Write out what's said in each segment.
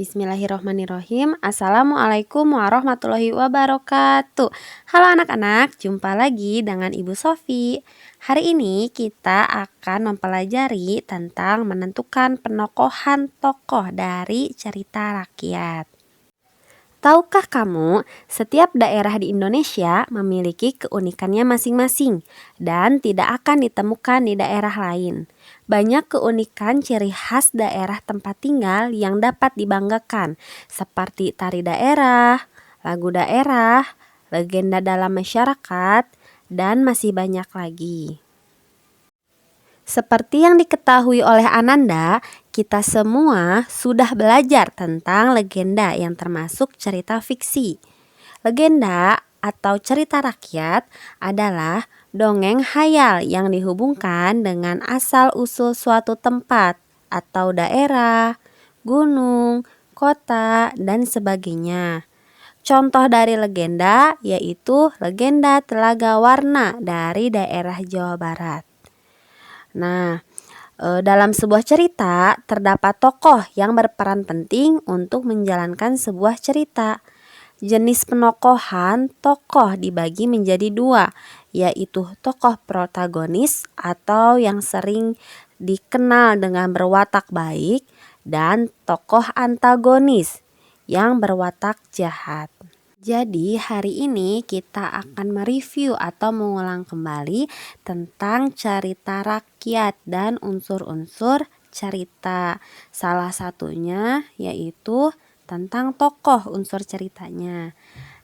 Bismillahirrohmanirrohim. Assalamualaikum warahmatullahi wabarakatuh. Halo anak-anak, jumpa lagi dengan Ibu Sofi. Hari ini kita akan mempelajari tentang menentukan penokohan tokoh dari cerita rakyat. Tahukah kamu, setiap daerah di Indonesia memiliki keunikannya masing-masing dan tidak akan ditemukan di daerah lain. Banyak keunikan ciri khas daerah tempat tinggal yang dapat dibanggakan, seperti tari daerah, lagu daerah, legenda dalam masyarakat, dan masih banyak lagi. Seperti yang diketahui oleh Ananda, kita semua sudah belajar tentang legenda yang termasuk cerita fiksi. Legenda atau cerita rakyat adalah dongeng khayal yang dihubungkan dengan asal-usul suatu tempat atau daerah, gunung, kota, dan sebagainya. Contoh dari legenda yaitu legenda Telaga Warna dari daerah Jawa Barat. Nah, dalam sebuah cerita terdapat tokoh yang berperan penting untuk menjalankan sebuah cerita. Jenis penokohan tokoh dibagi menjadi dua, yaitu tokoh protagonis atau yang sering dikenal dengan berwatak baik dan tokoh antagonis yang berwatak jahat. Jadi hari ini kita akan mereview atau mengulang kembali tentang cerita rakyat dan unsur-unsur cerita. Salah satunya yaitu tentang tokoh unsur ceritanya.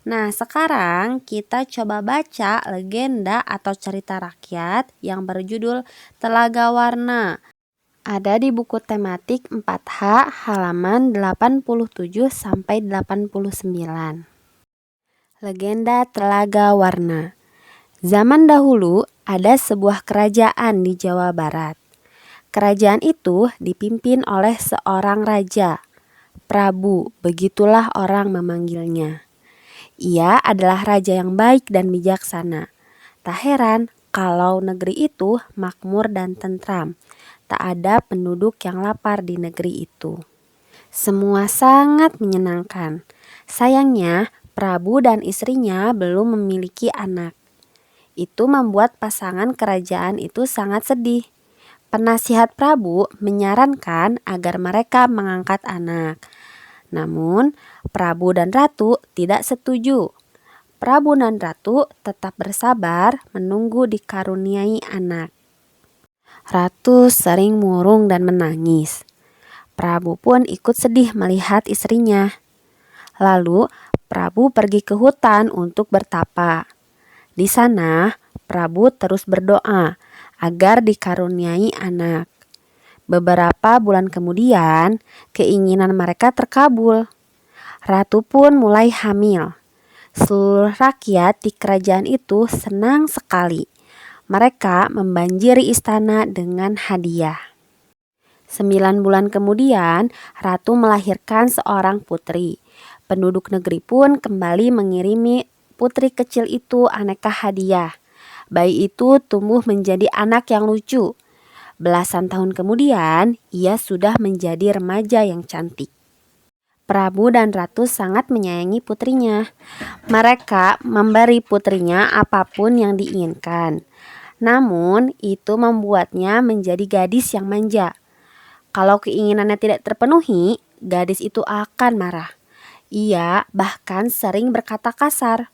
Nah, sekarang kita coba baca legenda atau cerita rakyat yang berjudul Telaga Warna. Ada di buku tematik 4H halaman 87 sampai 89. Legenda Telaga Warna. Zaman dahulu ada sebuah kerajaan di Jawa Barat. Kerajaan itu dipimpin oleh seorang raja, Prabu, begitulah orang memanggilnya. Ia adalah raja yang baik dan bijaksana. Tak heran kalau negeri itu makmur dan tentram. Tak ada penduduk yang lapar di negeri itu. Semua sangat menyenangkan. Sayangnya, Prabu dan istrinya belum memiliki anak. Itu membuat pasangan kerajaan itu sangat sedih. Penasihat Prabu menyarankan agar mereka mengangkat anak. Namun, Prabu dan Ratu tidak setuju. Prabu dan Ratu tetap bersabar menunggu dikaruniai anak. Ratu sering murung dan menangis. Prabu pun ikut sedih melihat istrinya. Lalu, Prabu pergi ke hutan untuk bertapa. Di sana, Prabu terus berdoa agar dikaruniai anak. Beberapa bulan kemudian, keinginan mereka terkabul. Ratu pun mulai hamil. Seluruh rakyat di kerajaan itu senang sekali. Mereka membanjiri istana dengan hadiah. 9 bulan kemudian, Ratu melahirkan seorang putri. Penduduk negeri pun kembali mengirimi putri kecil itu aneka hadiah. Bayi itu tumbuh menjadi anak yang lucu. Belasan tahun kemudian, ia sudah menjadi remaja yang cantik. Prabu dan Ratu sangat menyayangi putrinya. Mereka memberi putrinya apapun yang diinginkan. Namun, itu membuatnya menjadi gadis yang manja. Kalau keinginannya tidak terpenuhi, gadis itu akan marah. Ia bahkan sering berkata kasar.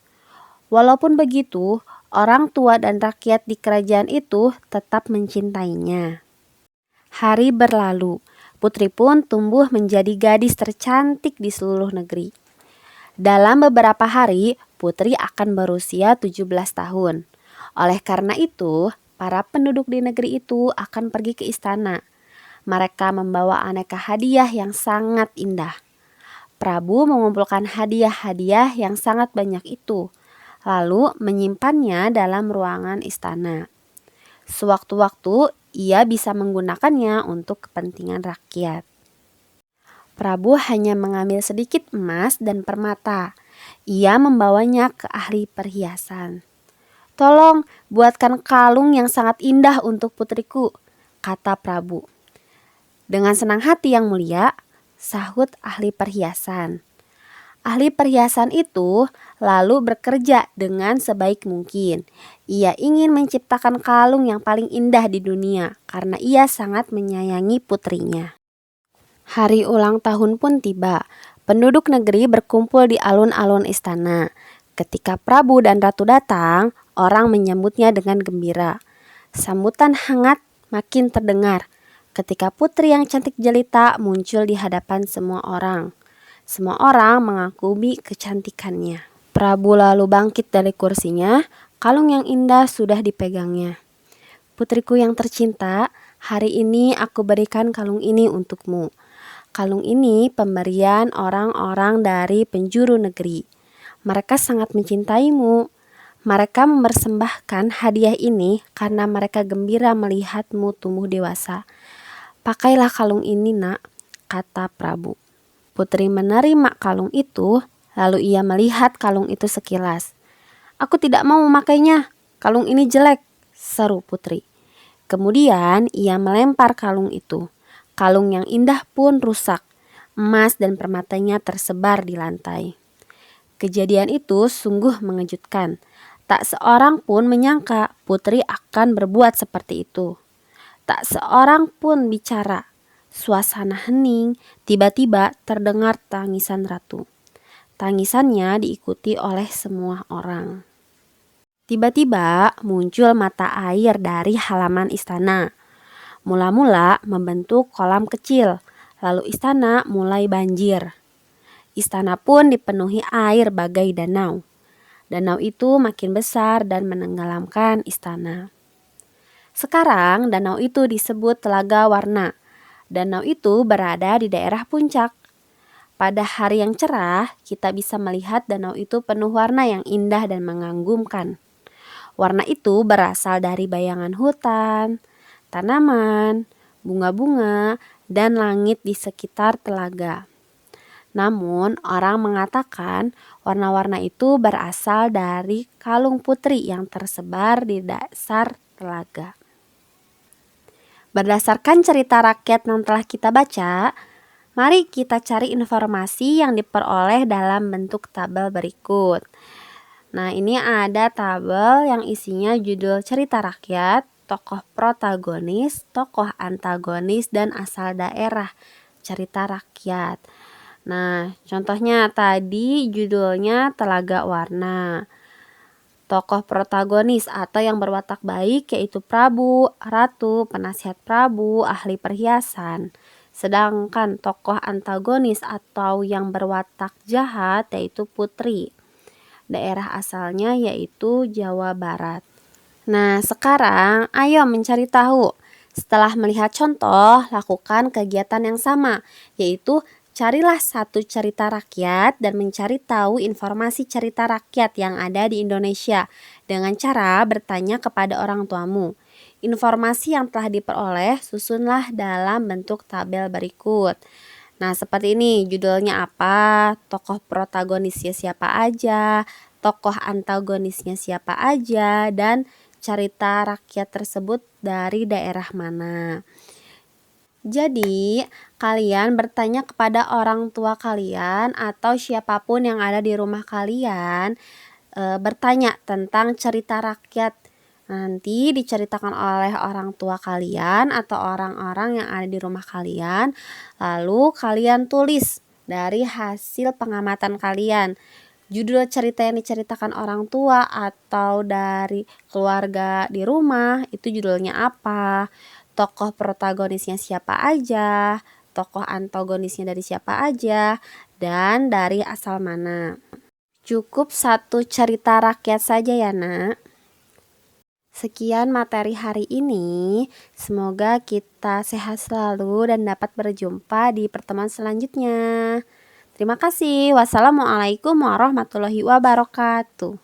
Walaupun begitu, orang tua dan rakyat di kerajaan itu tetap mencintainya. Hari berlalu, putri pun tumbuh menjadi gadis tercantik di seluruh negeri. Dalam beberapa hari, putri akan berusia 17 tahun. Oleh karena itu, para penduduk di negeri itu akan pergi ke istana. Mereka membawa aneka hadiah yang sangat indah. Prabu mengumpulkan hadiah-hadiah yang sangat banyak itu, lalu menyimpannya dalam ruangan istana. Sewaktu-waktu ia bisa menggunakannya untuk kepentingan rakyat. Prabu hanya mengambil sedikit emas dan permata. Ia membawanya ke ahli perhiasan. "Tolong buatkan kalung yang sangat indah untuk putriku," kata Prabu. Dengan senang hati yang mulia, sahut ahli perhiasan. Ahli perhiasan itu lalu bekerja dengan sebaik mungkin. Ia ingin menciptakan kalung yang paling indah di dunia karena ia sangat menyayangi putrinya. Hari ulang tahun pun tiba. Penduduk negeri berkumpul di alun-alun istana. Ketika Prabu dan Ratu datang, orang menyambutnya dengan gembira. Sambutan hangat makin terdengar ketika putri yang cantik jelita muncul di hadapan semua orang. Semua orang mengagumi kecantikannya. Prabu lalu bangkit dari kursinya, kalung yang indah sudah dipegangnya. Putriku yang tercinta, hari ini aku berikan kalung ini untukmu. Kalung ini pemberian orang-orang dari penjuru negeri. Mereka sangat mencintaimu. Mereka mempersembahkan hadiah ini karena mereka gembira melihatmu tumbuh dewasa. Pakailah kalung ini, nak, kata Prabu. Putri menerima kalung itu, lalu ia melihat kalung itu sekilas. Aku tidak mau memakainya, kalung ini jelek, seru putri. Kemudian ia melempar kalung itu. Kalung yang indah pun rusak. Emas dan permatanya tersebar di lantai. Kejadian itu sungguh mengejutkan. Tak seorang pun menyangka putri akan berbuat seperti itu. Tak seorang pun bicara. Suasana hening, tiba-tiba terdengar tangisan ratu. Tangisannya diikuti oleh semua orang. Tiba-tiba muncul mata air dari halaman istana. Mula-mula membentuk kolam kecil, lalu istana mulai banjir. Istana pun dipenuhi air bagai danau. Danau itu makin besar dan menenggelamkan istana. Sekarang danau itu disebut Telaga Warna. Danau itu berada di daerah puncak. Pada hari yang cerah, kita bisa melihat danau itu penuh warna yang indah dan mengagumkan. Warna itu berasal dari bayangan hutan, tanaman, bunga-bunga, dan langit di sekitar telaga. Namun, orang mengatakan warna-warna itu berasal dari kalung putri yang tersebar di dasar telaga. Berdasarkan cerita rakyat yang telah kita baca, mari kita cari informasi yang diperoleh dalam bentuk tabel berikut. Nah, ini ada tabel yang isinya judul cerita rakyat, tokoh protagonis, tokoh antagonis, dan asal daerah cerita rakyat. Nah, contohnya tadi judulnya Telaga Warna. Tokoh protagonis atau yang berwatak baik yaitu Prabu, Ratu, penasihat Prabu, ahli perhiasan. Sedangkan tokoh antagonis atau yang berwatak jahat yaitu Putri. Daerah asalnya yaitu Jawa Barat. Nah, sekarang ayo mencari tahu. Setelah melihat contoh, lakukan kegiatan yang sama, yaitu carilah satu cerita rakyat dan mencari tahu informasi cerita rakyat yang ada di Indonesia dengan cara bertanya kepada orang tuamu. Informasi yang telah diperoleh susunlah dalam bentuk tabel berikut. Nah, seperti ini judulnya apa, tokoh protagonisnya siapa aja, tokoh antagonisnya siapa aja, dan cerita rakyat tersebut dari daerah mana. Jadi, kalian bertanya kepada orang tua kalian atau siapapun yang ada di rumah kalian, bertanya tentang cerita rakyat. Nanti diceritakan oleh orang tua kalian atau orang-orang yang ada di rumah kalian. Lalu kalian tulis dari hasil pengamatan kalian. Judul cerita yang diceritakan orang tua atau dari keluarga di rumah itu judulnya apa? Tokoh protagonisnya siapa aja, tokoh antagonisnya dari siapa aja, dan dari asal mana. Cukup satu cerita rakyat saja ya, nak. Sekian materi hari ini. Semoga kita sehat selalu dan dapat berjumpa di pertemuan selanjutnya. Terima kasih. Wassalamualaikum warahmatullahi wabarakatuh.